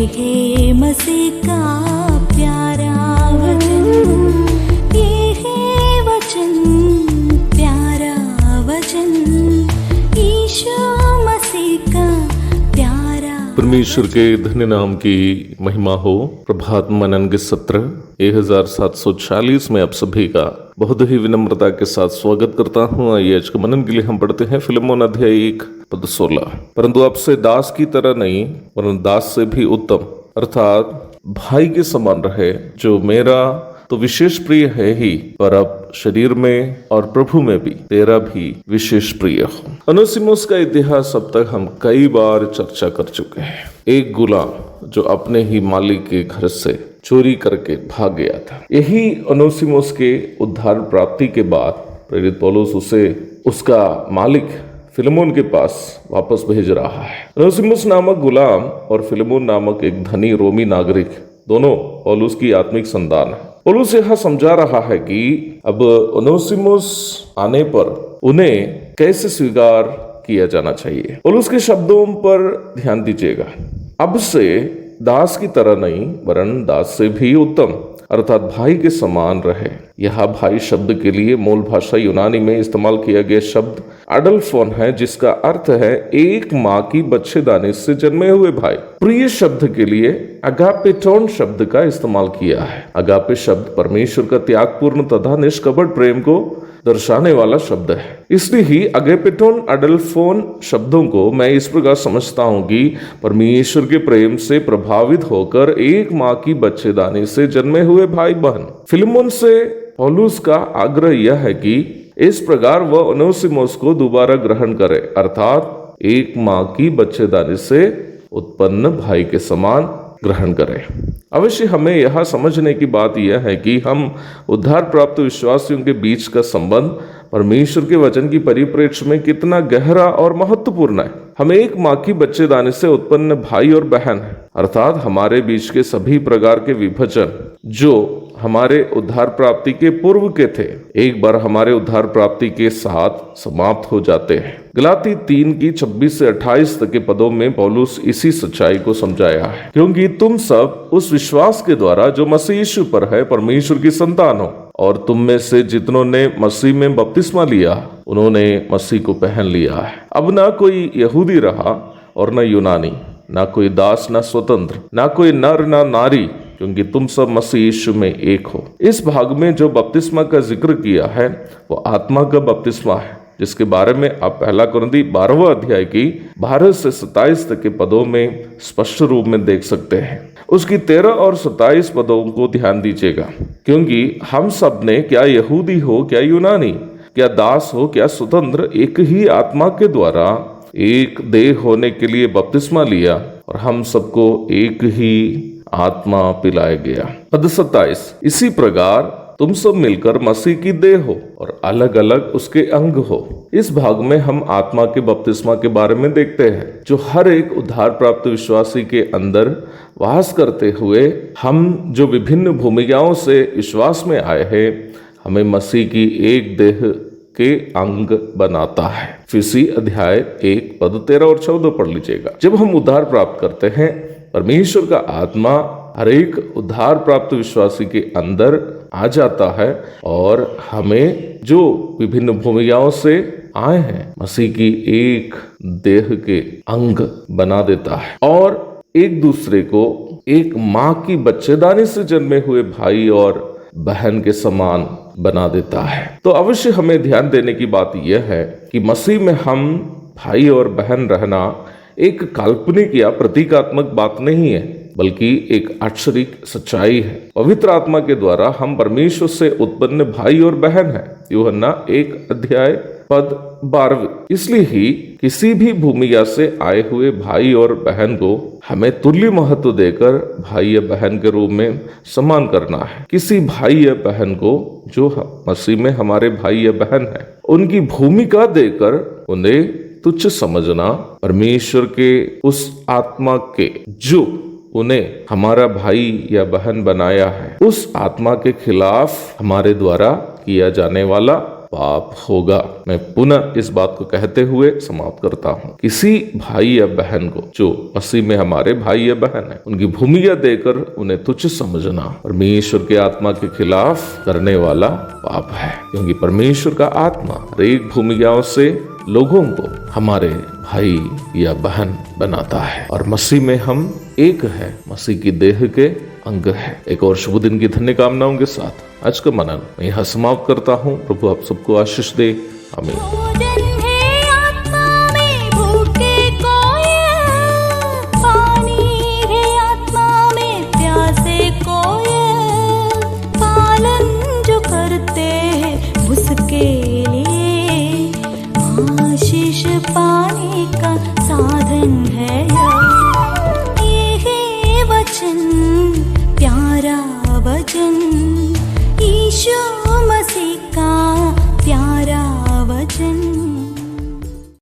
है मसीह का प्यारा वचन, ये है वचन, प्यारा वचन, यीशु मसीह का प्यारा। परमेश्वर के धन्य नाम की महिमा हो। प्रभात मनन के सत्र 1740 में आप सभी का बहुत ही विनम्रता के साथ स्वागत करता हूँ। आइए आज के मनन के लिए हम पढ़ते हैं फिलेमोन अध्याय 1 पद 16। परंतु आपसे दास की तरह नहीं परंतु दास से भी उत्तम अर्थात भाई के समान रहे, जो मेरा तो विशेष प्रिय है ही, पर अब शरीर में और प्रभु में भी तेरा भी विशेष प्रिय हो। ओनेसिमुस का इतिहास अब तक हम कई बार चर्चा कर चुके हैं। एक गुलाम जो अपने ही मालिक के घर से चोरी करके भाग गया था। यही ओनेसिमुस के उद्धार प्राप्ति के बाद प्रेरित पौलुस उसे उसका मालिक फिलेमोन के पास वापस भेज रहा है। ओनेसिमुस नामक गुलाम और फिलेमोन नामक एक धनी रोमी नागरिक दोनों पौलुस की आत्मिक संतान है। पौलुस यह समझा रहा है कि अब ओनेसिमुस आने पर उन्हें कैसे स्वीकार किया जाना चाहिए। पौलुस के शब्दों पर ध्यान दीजिएगा। अब से दास की तरह नहीं वरन दास से भी उत्तम अर्थात भाई के समान रहे। यह भाई शब्द के लिए मूल भाषा यूनानी में इस्तेमाल किया गया शब्द अडल्फोन है, जिसका अर्थ है एक माँ की बच्चेदानी से जन्मे हुए भाई। प्रिय शब्द के लिए अगापेटोन शब्द का इस्तेमाल किया है। अगापे शब्द परमेश्वर का त्यागपूर्ण तथा निष्कपट प्रेम को दर्शाने वाला शब्द है। इसलिए ही अगेपेटोन अडल्फोन शब्दों को मैं इस प्रकार समझता हूं कि परमेश्वर के प्रेम से प्रभावित होकर एक माँ की बच्चेदानी से जन्मे हुए भाई बहन। फिलेमोन से पौलुस का आग्रह यह है कि इस प्रकार वह ओनेसिमुस को दोबारा ग्रहण करे अर्थात एक माँ की बच्चेदानी से उत्पन्न भाई के समान ग्रहण करें। अवश्य हमें यह समझने की बात यह है कि हम उद्धार प्राप्त विश्वासियों के बीच का संबंध परमेश्वर के वचन की परिप्रेक्ष्य में कितना गहरा और महत्वपूर्ण है। हम एक माँ की बच्चेदानी से उत्पन्न भाई और बहन है अर्थात हमारे बीच के सभी प्रकार के विभाजन जो हमारे उद्धार प्राप्ति के पूर्व के थे, एक बार हमारे उद्धार प्राप्ति के साथ समाप्त हो जाते हैं। गलाती 3 की 26 से 28 तक के पदों में पौलुस इसी सच्चाई को समझाया है। क्योंकि तुम सब उस विश्वास के द्वारा जो मसीह यीशु पर है परमेश्वर की संतान हो, और तुम में से जितनों ने मसीह में बपतिस्मा लिया उन्होंने मसीह को पहन लिया है। अब ना कोई यहूदी रहा और न यूनानी, ना कोई दास ना स्वतंत्र, ना कोई नर ना नारी, क्योंकि तुम सब मसीह यीशु में एक हो। इस भाग में जो बपतिस्मा का जिक्र किया है वो आत्मा का बपतिस्मा है, जिसके बारे में आप 1 कुरिन्थी 12वां अध्याय की 12 से 27 तक के पदों में स्पष्ट रूप में देख सकते हैं। उसकी 13 और 27 पदों को ध्यान दीजिएगा। क्योंकि हम सब ने, क्या यहूदी हो क्या यूनानी, क्या दास हो क्या स्वतंत्र, एक ही आत्मा के द्वारा एक देह होने के लिए बपतिस्मा लिया और हम सबको एक ही आत्मा पिलाया गया। पद 27, इसी प्रकार तुम सब मिलकर मसीह की देह हो और अलग अलग उसके अंग हो। इस भाग में हम आत्मा के बपतिस्मा के बारे में देखते हैं, जो हर एक उद्धार प्राप्त विश्वासी के अंदर वास करते हुए हम जो विभिन्न भूमिकाओं से विश्वास में आए हैं, हमें मसीह की एक देह के अंग बनाता है। फिसी अध्याय 1 पद 13 और 14 पढ़ लीजिएगा। जब हम उद्धार प्राप्त करते हैं, परमेश्वर का आत्मा हर एक उद्धार प्राप्त विश्वासी के अंदर आ जाता है और हमें जो विभिन्न भूमिकाओं से आए हैं मसीह की एक देह के अंग बना देता है और एक दूसरे को एक माँ की बच्चेदानी से जन्मे हुए भाई और बहन के समान बना देता है। तो अवश्य हमें ध्यान देने की बात यह है कि मसीह में हम भाई और बहन रहना एक काल्पनिक या प्रतीकात्मक बात नहीं है, बल्कि एक आश्चर्यिक सच्चाई है। पवित्र आत्मा के द्वारा हम परमेश्वर से उत्पन्न भाई और बहन हैं। यूहन्ना 1 अध्याय पद 12। इसलिए ही किसी भी भूमिका से आए हुए भाई और बहन को हमें तुल्य महत्व देकर भाई या बहन के रूप में सम्मान करना है। किसी भाई या बहन को जो मसीह में हमारे भाई या बहन है उनकी भूमिका देकर उन्हें तुच्छ समझना परमेश्वर के उस आत्मा के जो उन्हें हमारा भाई या बहन बनाया है उस आत्मा के खिलाफ हमारे द्वारा किया जाने वाला पाप होगा। मैं पुनः इस बात को कहते हुए समाप्त करता हूँ, किसी भाई या बहन को जो मसीह में हमारे भाई या बहन है, उनकी भूमिका देकर उन्हें तुच्छ समझना परमेश्वर के आत्मा के खिलाफ करने वाला पाप है, क्योंकि परमेश्वर का आत्मा हर एक भूमिकाओं से लोगों को हमारे भाई या बहन बनाता है और मसीह में हम एक है, मसीह की देह के अंग है। एक और शुभ दिन की धन्य कामनाओं के साथ आज का मनन मैं यहाँ समाप्त करता हूँ। प्रभु आप सबको आशीष दे। आमीन।